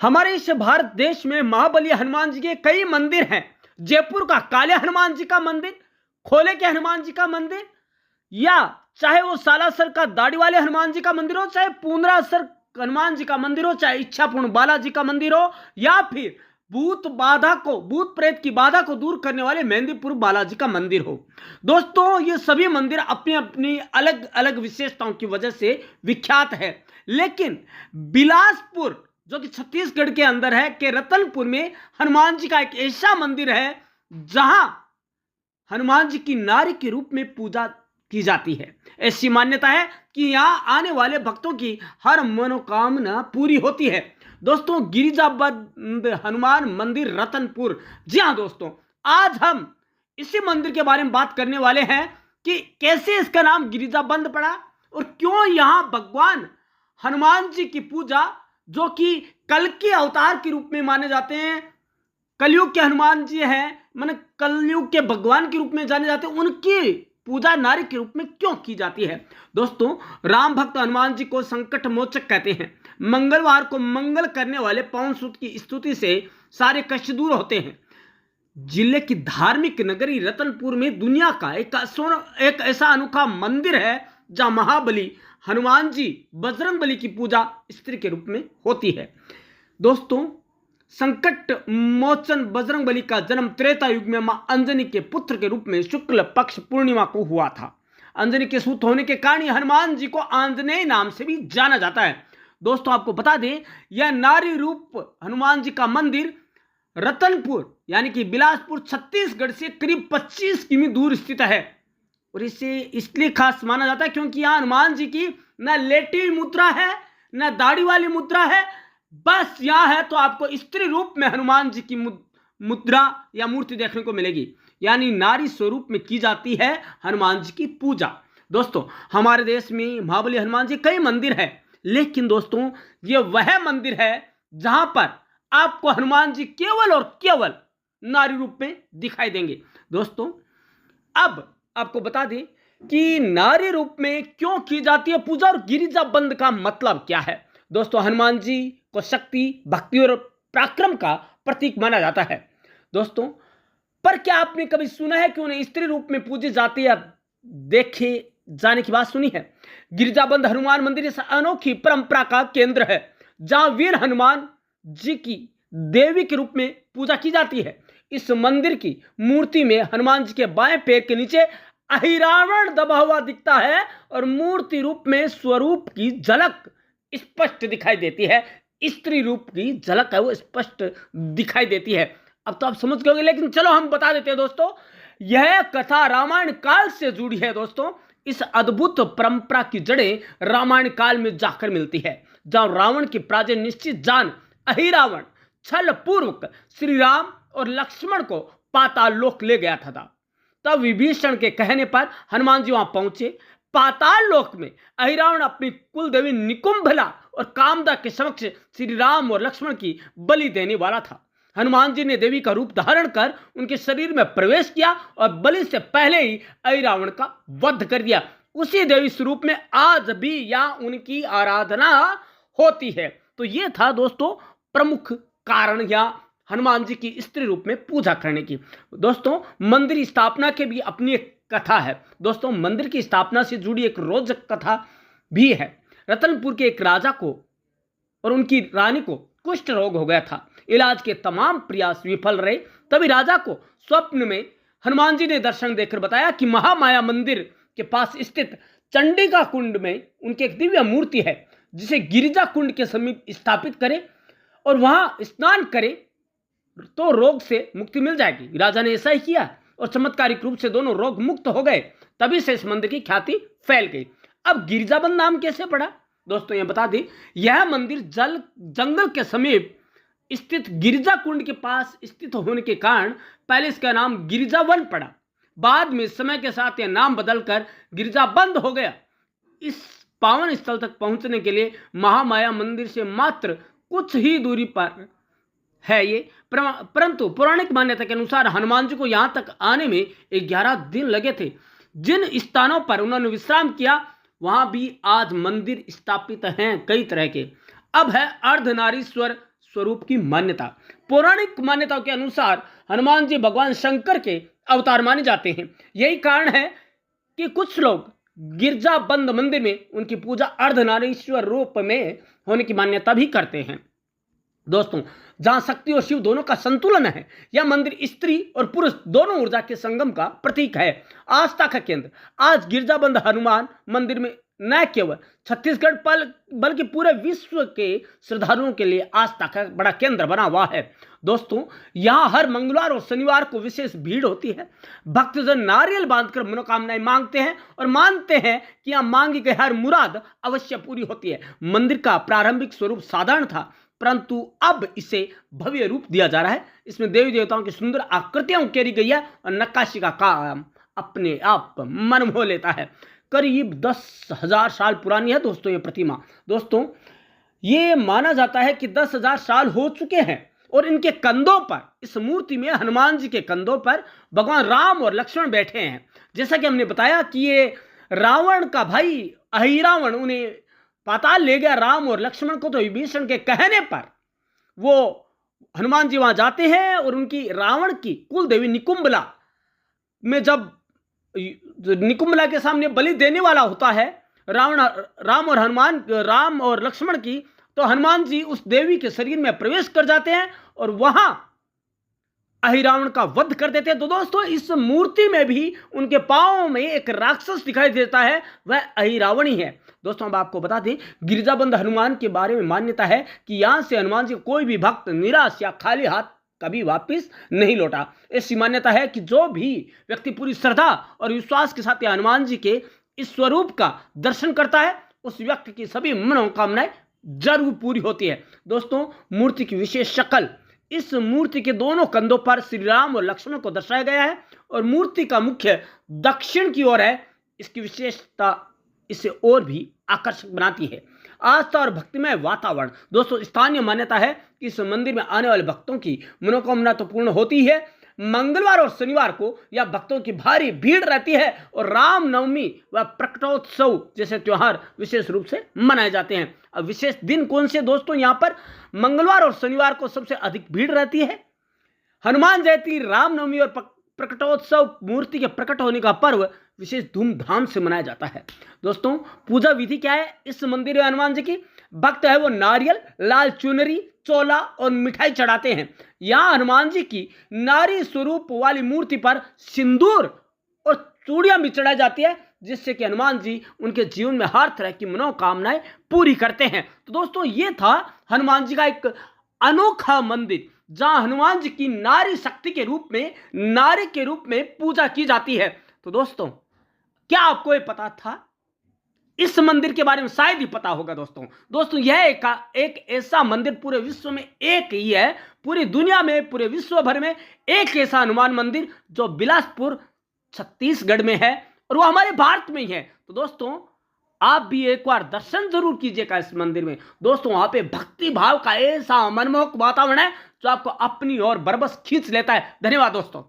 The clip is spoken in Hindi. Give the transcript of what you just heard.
हमारे इस भारत देश में महाबली हनुमान जी के कई मंदिर हैं। जयपुर का काले हनुमान जी का मंदिर, खोले के हनुमान जी का मंदिर, या चाहे वो सालासर का दाढ़ी वाले हनुमान जी का मंदिर हो, चाहे पूर्णासर हनुमान जी का मंदिर हो, चाहे इच्छापूर्ण बालाजी का मंदिर हो, या फिर भूत प्रेत की बाधा को दूर करने वाले मेहंदीपुर बालाजी का मंदिर हो। दोस्तों, ये सभी मंदिर अपनी अपनी अलग अलग विशेषताओं की वजह से विख्यात है। लेकिन बिलासपुर जो कि छत्तीसगढ़ के अंदर है के रतनपुर में हनुमान जी का एक ऐसा मंदिर है जहां हनुमान जी की नारी के रूप में पूजा की जाती है। ऐसी मान्यता है कि यहां आने वाले भक्तों की हर मनोकामना पूरी होती है। दोस्तों, गिरिजाबंद हनुमान मंदिर रतनपुर। जी हां दोस्तों, आज हम इसी मंदिर के बारे में बात करने वाले हैं कि कैसे इसका नाम गिरिजाबंद पड़ा और क्यों यहां भगवान हनुमान जी की पूजा, जो कि कल के अवतार के रूप में माने जाते हैं, कलयुग के हनुमान जी हैं, माने कलयुग के भगवान के रूप में जाने जाते हैं, उनकी पूजा नारी के रूप में क्यों की जाती है। दोस्तों, राम भक्त हनुमान जी को संकट मोचक कहते हैं। मंगलवार को मंगल करने वाले पवन सूत की स्तुति से सारे कष्ट दूर होते हैं। जिले की धार्मिक नगरी रतनपुर में दुनिया का एक ऐसा अनोखा मंदिर है जहां महाबली हनुमान जी बजरंगबली की पूजा स्त्री के रूप में होती है। दोस्तों, संकट मोचन बजरंगबली का जन्म त्रेता युग में मां अंजनी के पुत्र के रूप में शुक्ल पक्ष पूर्णिमा को हुआ था। अंजनी के सूत होने के कारण हनुमान जी को आंजनेय नाम से भी जाना जाता है। दोस्तों, आपको बता दें, यह नारी रूप हनुमान जी का मंदिर रतनपुर यानी कि बिलासपुर छत्तीसगढ़ से करीब 25 किमी दूर स्थित है। और इसे इसलिए खास माना जाता है क्योंकि यहां हनुमान जी की न लेटी मुद्रा है न दाढ़ी वाली मुद्रा है, बस यहां है तो आपको स्त्री रूप में हनुमान जी की मुद्रा या मूर्ति देखने को मिलेगी, यानी नारी स्वरूप में की जाती है हनुमान जी की पूजा। दोस्तों, हमारे देश में महाबली हनुमान जी कई मंदिर है, लेकिन दोस्तों ये वह मंदिर है जहां पर आपको हनुमान जी केवल और केवल नारी रूप में दिखाई देंगे। दोस्तों, अब आपको बता दें कि नारी रूप में क्यों की जाती है पूजा और गिरिजाबंद का मतलब क्या है। दोस्तों, हनुमान जी को शक्ति, भक्ति और पराक्रम का प्रतीक माना जाता है। दोस्तों, पर क्या आपने कभी सुना है कि उन्हें स्त्री रूप में पूजे जाते या देखे जाने की बात सुनी है। गिरिजाबंद हनुमान मंदिर इस अनोखी परंपरा का केंद्र है जहां वीर हनुमान जी की देवी के रूप में पूजा की जाती है। इस मंदिर की मूर्ति में हनुमान जी के बाएं पैर के नीचे अहिरावण दबा हुआ दिखता है और मूर्ति रूप में स्वरूप की झलक स्पष्ट दिखाई देती है। स्त्री रूप की झलक है वो स्पष्ट दिखाई देती है। अब तो आप समझ गए, लेकिन चलो हम बता देते हैं दोस्तों, यह कथा रामायण काल से जुड़ी है। दोस्तों, इस अद्भुत परंपरा की जड़ें रामायण काल में जाकर मिलती है, जहां रावण की पराजय निश्चित जान अहिरावण छल पूर्वक श्री राम और लक्ष्मण को पाताल लोक ले गया था। तब विभीषण के कहने पर हनुमान जी वहां पहुंचे। पाताल लोक में अहिरावण अपनी कुल देवी निकुंभला और कामदा के समक्ष श्री राम और लक्ष्मण की बलि देने वाला था। हनुमान जी ने देवी का रूप धारण कर उनके शरीर में प्रवेश किया और बलि से पहले ही अहिरावण का वध कर दिया। उसी देवी स्वरूप में आज भी यहां उनकी आराधना होती है। तो यह था दोस्तों प्रमुख कारण या हनुमान जी की स्त्री रूप में पूजा करने की। दोस्तों, मंदिर स्थापना के भी अपनी एक कथा है। दोस्तों, मंदिर की स्थापना से जुड़ी एक रोचक कथा भी है। रतनपुर के एक राजा को और उनकी रानी को कुष्ठ रोग हो गया था। इलाज के तमाम प्रयास विफल रहे। तभी राजा को स्वप्न में हनुमान जी ने दर्शन देकर बताया कि महामाया मंदिर के पास स्थित चंडिका कुंड में उनकी एक दिव्य मूर्ति है, जिसे गिरिजा कुंड के समीप स्थापित करें और वहां स्नान करें तो रोग से मुक्ति मिल जाएगी। राजा ने ऐसा ही किया और चमत्कारिक रूप से दोनों रोग मुक्त हो गए। तभी से इस मंदिर की ख्याति फैल गई। अब गिरिजाबंद नाम कैसे पड़ा? दोस्तों, यह बता दें, यह मंदिर जंगल के समीप स्थित गिरिजा कुंड के पास स्थित होने के कारण पहले इसका नाम गिरिजावन पड़ा। बाद में समय के साथ यह नाम बदलकर गिरिजाबंद हो गया। इस पावन स्थल तक पहुंचने के लिए महामाया मंदिर से मात्र कुछ ही दूरी पर है ये, परंतु पौराणिक मान्यता के अनुसार हनुमान जी को यहां तक आने में 11 दिन लगे थे। जिन स्थानों पर उन्होंने विश्राम किया वहां भी आज मंदिर स्थापित हैं कई तरह के। अब है अर्धनारीश्वर स्वरूप की मान्यता। पौराणिक मान्यताओं के अनुसार हनुमान जी भगवान शंकर के अवतार माने जाते हैं। यही कारण है कि कुछ लोग गिरजा बंद मंदिर में उनकी पूजा अर्धनारीश्वर रूप में होने की मान्यता भी करते हैं। दोस्तों, जहां शक्ति और शिव दोनों का संतुलन है, यह मंदिर स्त्री और पुरुष दोनों ऊर्जा के संगम का प्रतीक है, आस्था का केंद्र। आज गिरजाबंद हनुमान मंदिर में न केवल छत्तीसगढ़ बल्कि पूरे विश्व के श्रद्धालुओं के लिए आस्था का बड़ा केंद्र बना हुआ है। दोस्तों, यहां हर मंगलवार और शनिवार को विशेष भीड़ होती है। भक्तजन नारियल बांधकर मनोकामनाएं मांगते हैं और मानते हैं कि यहां मांगी गई हर मुराद अवश्य पूरी होती है। मंदिर का प्रारंभिक स्वरूप साधारण था, परंतु अब इसे भव्य रूप दिया जा रहा है। इसमें देवी देवताओं की सुंदर आकृतियां उकेरी गई है और नक्काशी का काम अपने आप मन मोह लेता है। करीब 10,000 साल पुरानी है दोस्तों ये प्रतिमा। दोस्तों, ये माना जाता है कि 10,000 साल हो चुके हैं और इनके कंधों पर, इस मूर्ति में हनुमान जी के कंधों पर भगवान राम और लक्ष्मण बैठे हैं। जैसा कि हमने बताया कि ये रावण का भाई अहिरावण उन्हें पाताल ले गया राम और लक्ष्मण को, तो विभीषण के कहने पर वो हनुमान जी वहां जाते हैं और उनकी रावण की कुल देवी निकुंभला में जब निकुंभला के सामने बलि देने वाला होता है राम और लक्ष्मण की, तो हनुमान जी उस देवी के शरीर में प्रवेश कर जाते हैं और वहां अहिरावण का वध कर देते हैं। तो दोस्तों, इस मूर्ति में भी उनके पांव में एक राक्षस दिखाई देता है, वह अहिरावण ही है। दोस्तों, अब आपको बता दें, गिरजाबंद हनुमान के बारे में मान्यता है कि यहां से हनुमान जी कोई भी भक्त निराश या खाली हाथ कभी वापस नहीं लौटा। ऐसी मान्यता है कि जो भी व्यक्ति पूरी श्रद्धा और विश्वास के साथ हनुमान जी के इस स्वरूप का दर्शन करता है, उस व्यक्ति की सभी मनोकामनाएं जरूर पूरी होती है। दोस्तों, मूर्ति की विशेष शक्ल, इस मूर्ति के दोनों कंधों पर श्री राम और लक्ष्मण को दर्शाया गया है और मूर्ति का मुख्य दक्षिण की ओर है। इसकी विशेषता इसे और भी आकर्षक बनाती है। आस्था और भक्तिमय वातावरण। दोस्तों, स्थानीय मान्यता है कि इस मंदिर में आने वाले भक्तों की मनोकामना तो पूर्ण होती है। मंगलवार और शनिवार को यह भक्तों की भारी भीड़ रहती है और रामनवमी व प्रकटोत्सव जैसे त्योहार विशेष रूप से मनाए जाते हैं। अब विशेष दिन कौन से दोस्तों? यहाँ पर मंगलवार और शनिवार को सबसे अधिक भीड़ रहती है। हनुमान जयंती, रामनवमी और प्रकटोत्सव, मूर्ति के प्रकट होने का पर्व विशेष धूमधाम से मनाया जाता है। दोस्तों, पूजा विधि क्या है इस मंदिर में हनुमान जी की? भक्त है वो नारियल, लाल चुनरी, चोला और मिठाई चढ़ाते हैं। यहाँ हनुमान जी की नारी स्वरूप वाली मूर्ति पर सिंदूर और चूड़ियां भी चढ़ाई जाती है, जिससे कि हनुमान जी उनके जीवन में हर तरह की मनोकामनाएं पूरी करते हैं। तो दोस्तों, ये था हनुमान जी का एक अनोखा मंदिर, जहां हनुमान जी की नारी शक्ति के रूप में, नारी के रूप में पूजा की जाती है। तो दोस्तों, क्या आपको ये पता था? इस मंदिर के बारे में शायद ही पता होगा दोस्तों, यह एक ऐसा मंदिर पूरे विश्व में एक ही है, पूरी दुनिया में, पूरे विश्व भर में एक ऐसा हनुमान मंदिर जो बिलासपुर छत्तीसगढ़ में है और वो हमारे भारत में ही है। तो दोस्तों, आप भी एक बार दर्शन जरूर कीजिएगा इस मंदिर में। दोस्तों, वहां पे भक्ति भाव का ऐसा मनमोहक वातावरण है जो आपको अपनी ओर बरबस खींच लेता है। धन्यवाद दोस्तों।